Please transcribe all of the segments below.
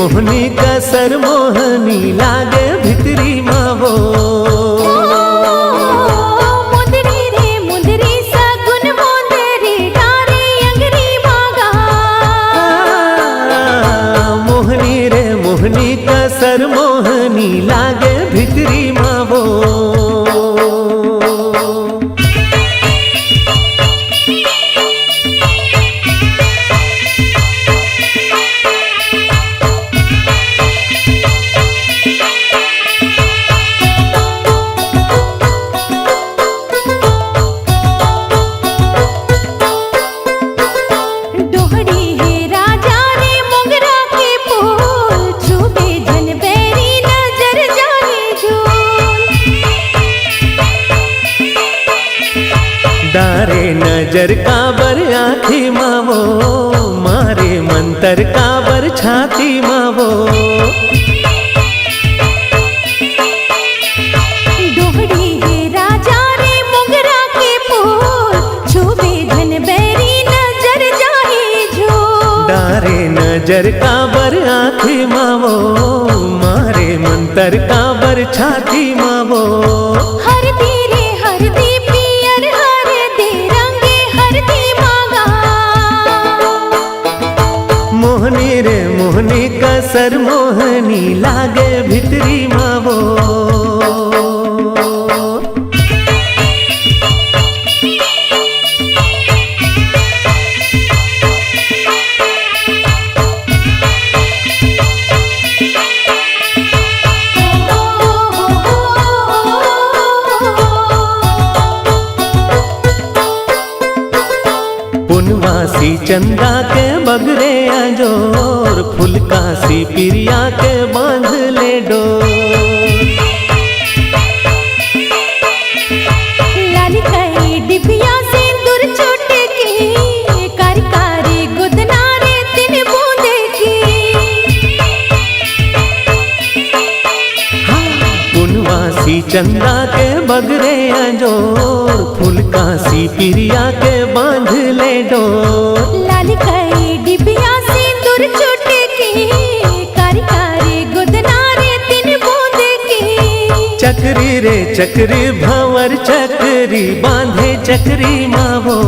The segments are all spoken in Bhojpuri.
मोहनी कसर मोहनी लागे भितरी मावो। मुंदरी रे मुंदरी सगुन मोंदरी डारे अंगरी मागा। मोहनी रे मोहनी कसर मोहनी लागे भितरी मावो। डारे नजर काबर आँखी मावो, मारे मंतर काबर छाती मावो। डोहड़ी है राजा रे मोगरा के फूल, छुबे धन बैरी नजर जाए झूल। डारे नजर काबर आँखी मावो, मारे मंतर काबर छाती मावो। हरदी रे हरदी मोहनी रे मोहनी कसर मोहनी लागे भितरी मावो। पुनवासी चंदा के बगरे अजोर, फुलकासी पिरिया के बांध ले डोर। लाली कई डिबिया सिंदूर छोटे की, कारी गुदना रे तीन बूंदे की। पुनवासी चंदा के बगरे अजोर, फुलकासी पिरिया के बांध ले डोर। लाली कई डिबिया सिंदूर छोटे की, कारी गुदना रे तीन बूंदे की। चक्री रे चक्री भंवर चक्री बांधे चक्री मावो।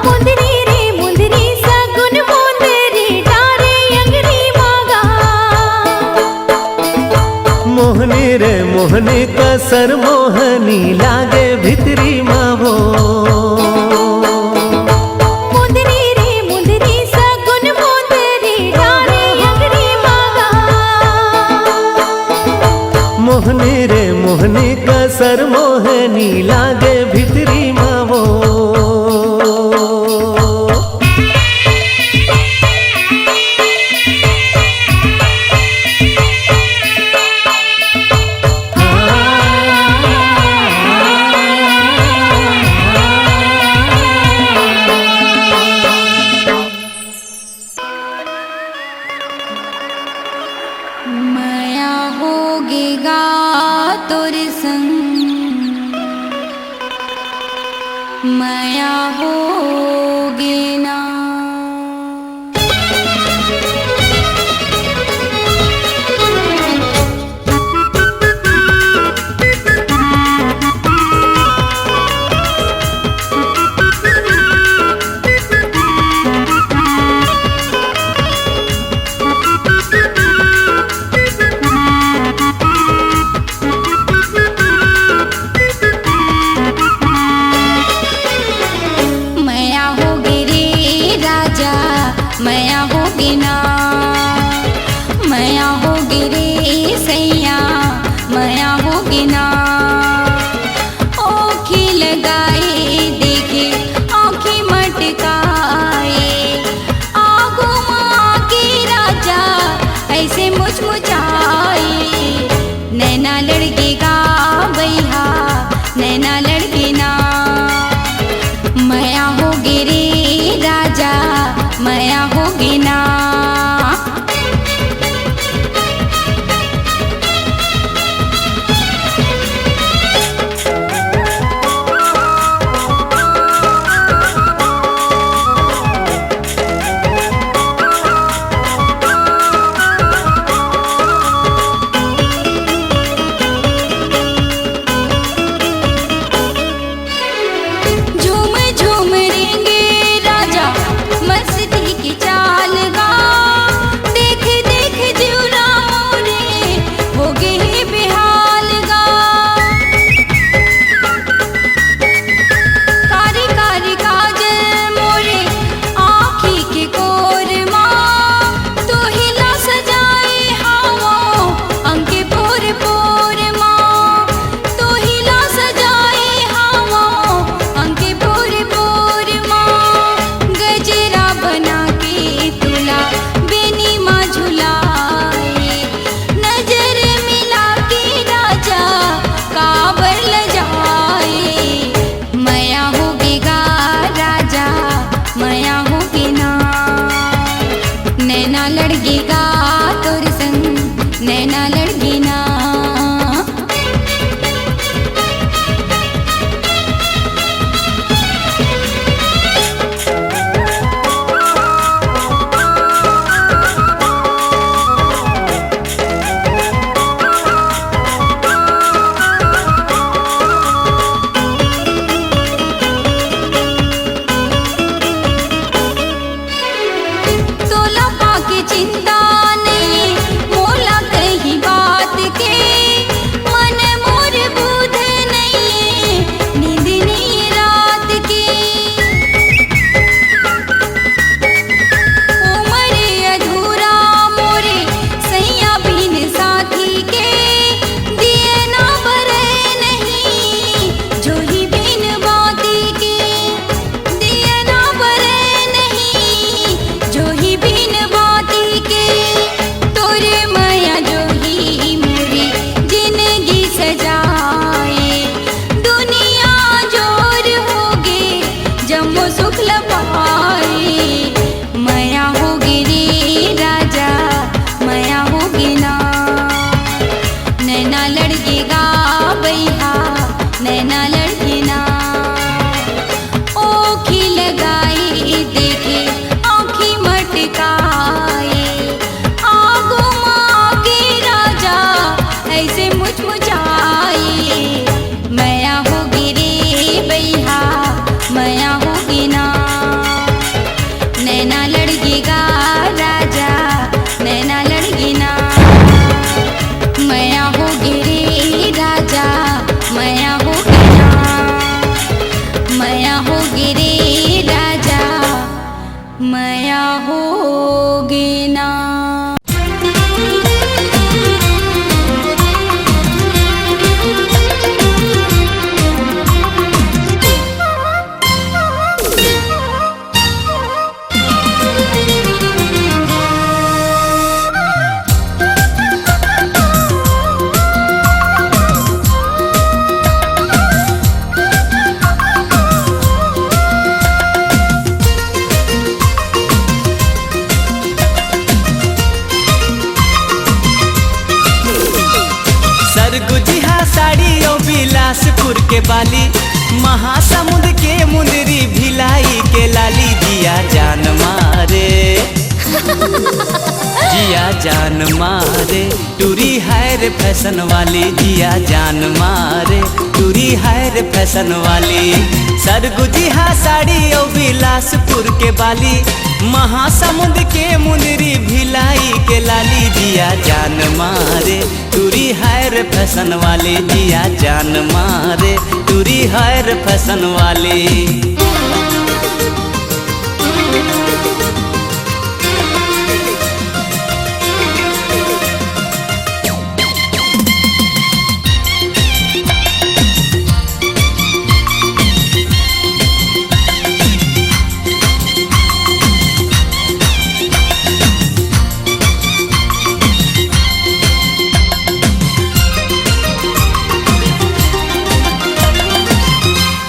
मुंदरी रे मुंदरी सगुन मोंदरी डारे अंगरी मागा। मोहनी रे मोहनी कसर मोहनी लागे भितरी मावो। मुंदरी रे मुंदरी सगुन मोंदरी डारे अंगरी मागा। मोहनी रे मोहनी कसर मोहनी लागे भितरी मावो। माया होगेगा तोर संग, माया होगे ना। माया होगी ना, माया होगी रे सैया, माया होगी ना। ओखी लगाए देखे आँखें मटकाए, आगो माँ के राजा ऐसे मुचमुचाए। नैना लड़केगा भैया नैना लड़के ना, माया होगी रे राजा माया होगी ना। मया होगे ना। साड़ी ओ बिलासपुर के बाली, महासमुंद के मुंदरी भिलाई के लाली, जिया जान मारे जिया जान मारे टूरी हायर फैशन वाली, जिया जान मारे टूरी हायर फैशन वाली। सरगुजी हा साड़ी ओ बिलासपुर के बाली, महासमुंद के मुंदरी भिलाई के लाली, जिया जान मारे टूरी हायर फैशन वाली, जिया जान मारे टूरी हायर फैशन वाली।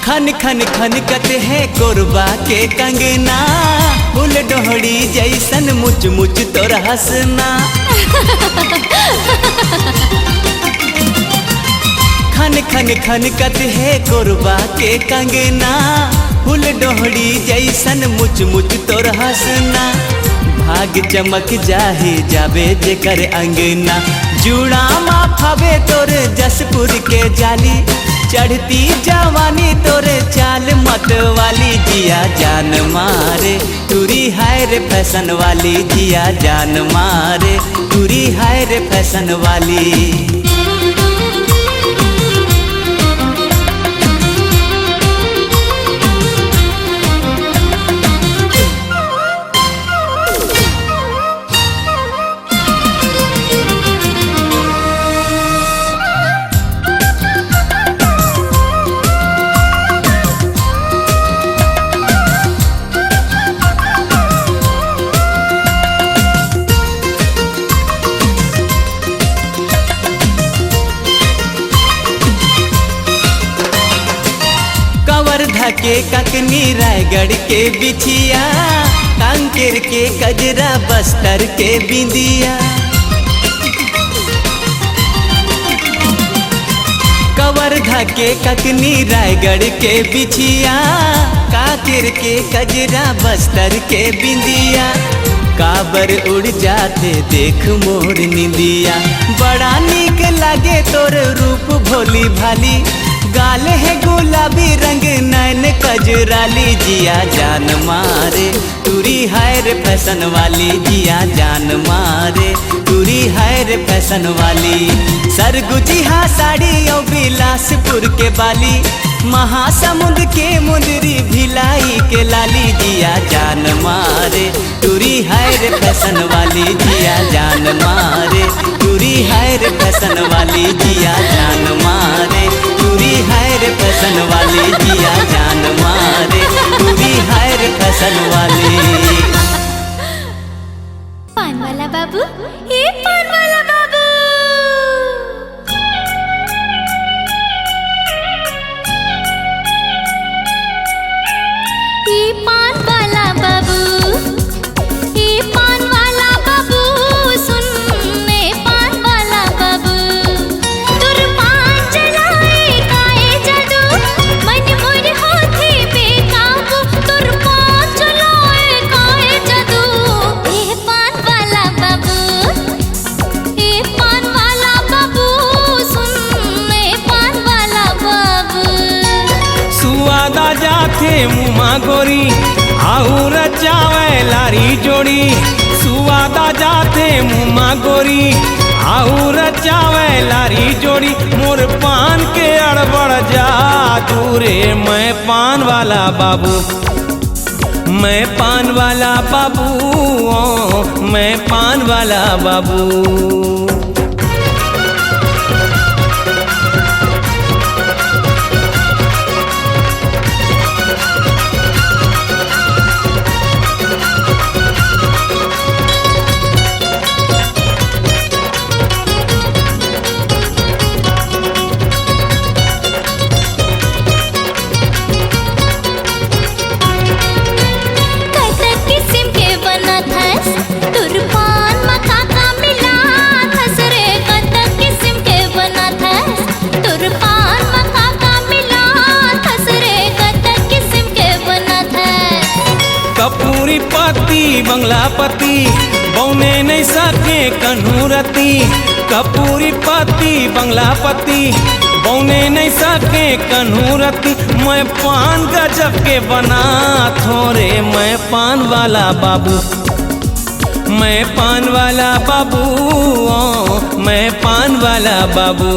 खन खन खन कते है कोरबा के कंगना, फूल डोहड़ी जैसन मुच मुच तोर हंसना। खन खन खन कते है कोरबा के कंगना, फूल डोहड़ी जैसन मुच मुच तोर हंसना। भाग चमक जाहे जाबे जेकर अंगना, जुड़ा माफावे तोर जसपुर के जाली, चढ़ती जवानी तोरे चाल मत वाली, जिया जान मारे टूरी हायर फैशन वाली, जिया जान मारे टूरी हायर फैशन वाली। के ककनी रायगढ़ के बिछिया, कांकेर के कजरा बस्तर के बिंदिया। कवर्धा के ककनी रायगढ़ के बिछिया, कांकेर के कजरा बस्तर के बिंदिया। काबर उड़ जाते देख मोर निंदिया, बड़ा नीक लागे तोर रूप भोली भाली, गाल है गुलाबी रंग नैन कजराली, जिया जान मारे टूरी हायर फैशन वाली, जिया जान मारे टूरी हायर फैशन वाली। सरगुजी हा साड़ी ओ बिलासपुर के बाली, महासमुंद के मुंदरी भिलाई के लाली, जिया जान मारे टूरी हायर फैशन वाली, जिया जान मारे टूरी हायर फैशन वाली, जिया जान मारे टूरी हायर फैशन वाली, जिया जान मारे टूरी हायर फैशन वाली। पान वाला बाबू, ये पान वाला बाबू, ये पान वाला बाबू, ये पान वाला बाबू, सुन ले पान वाला बाबू, तुर पान चलाए काए जादू, मन मोर होथे बेकाबू, तुर पान चलाए काए जादू। ये पान वाला बाबू, ये पान वाला बाबू, सुन ले पान वाला बाबू। सुआदा जाथे मुमा गोरी, आऊ रचावे लारी जोड़ी, सुआदा जाथे मुमा गोरी, आऊ रचावे लारी जोड़ी। मोर पान के अड़बड़ जा दूरे, मैं पान वाला बाबू, मैं पान वाला बाबू, मैं पान वाला बाबू। कपूरी पति बंगलापति बौने नहीं सके कन्हूरती, कपूरी पति बंगलापति बौने नहीं सके कन्हूरती। मैं पान गजब के बना थोरे, मैं पान वाला बाबू, मैं पान वाला बाबू, मैं पान वाला बाबू।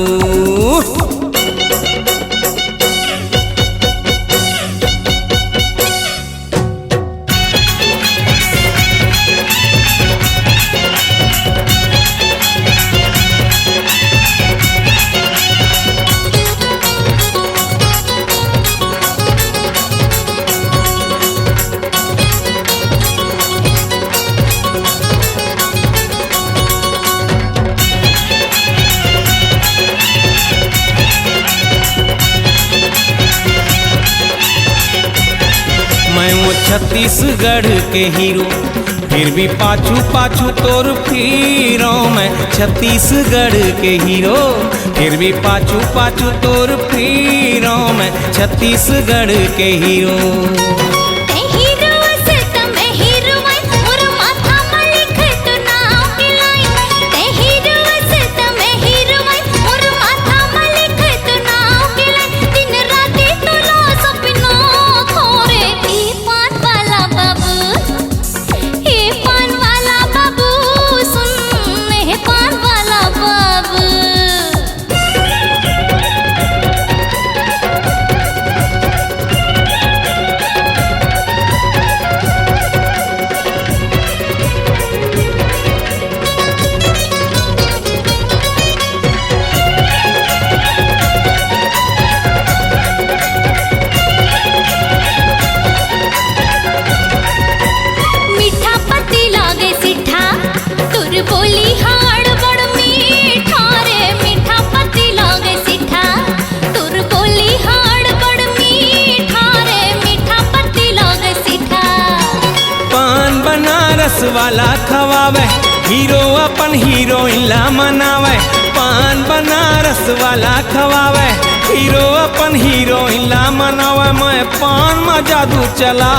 मैं वो छत्तीसगढ़ के हीरो, फिर भी पाछू पाछू तोर फिरो। मैं छत्तीसगढ़ के हीरो, फिर भी पाछू पाछू तोर फिरो। मैं छत्तीसगढ़ के हीरो। बोली हाड़ बड़ मीठा रे, मीठा पति लागे सिठा। तुर बोली हाड़ बड़ मीठा रे, मीठा पति लागे सिठा। पान बनारस वाला खवावे, हीरो अपन हीरोइन ला मनावे। पान बनारस वाला खवावे, हीरो अपन हीरोइन ला मनावे। मैं पान में जादू चला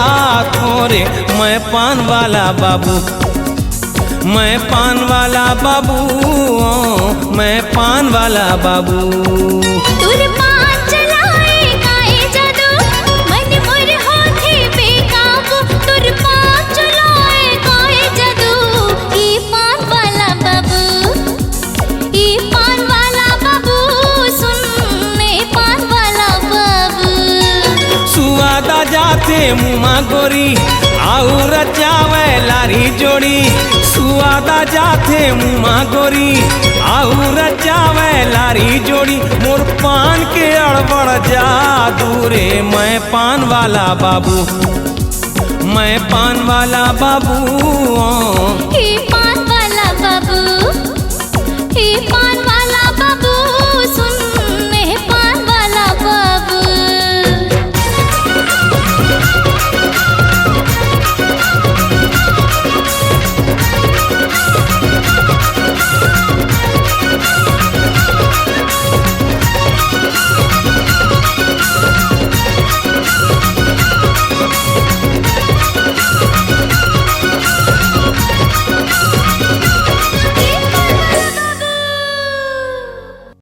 थोरे, मैं पान वाला बाबू, मैं पान वाला बाबू, मैं पान वाला बाबू। तुर पान चलाए गाए जादू, मन मोर होठे बेकाबू। तुर पान चलाए गाए जादू, ई पान वाला बाबू, ई पान वाला बाबू। सुन ए पान वाला बाबू। सुआदा जाते मुँह गोरी, आऊ रचावे लारी जोड़ी। सुआदा जाते मुँह गोरी, आऊ रचावे लारी जोड़ी। मोर पान के अड़बड़ जादू रे, मैं पान वाला बाबू, मैं पान वाला बाबू। हे पान वाला बाबू, हे पान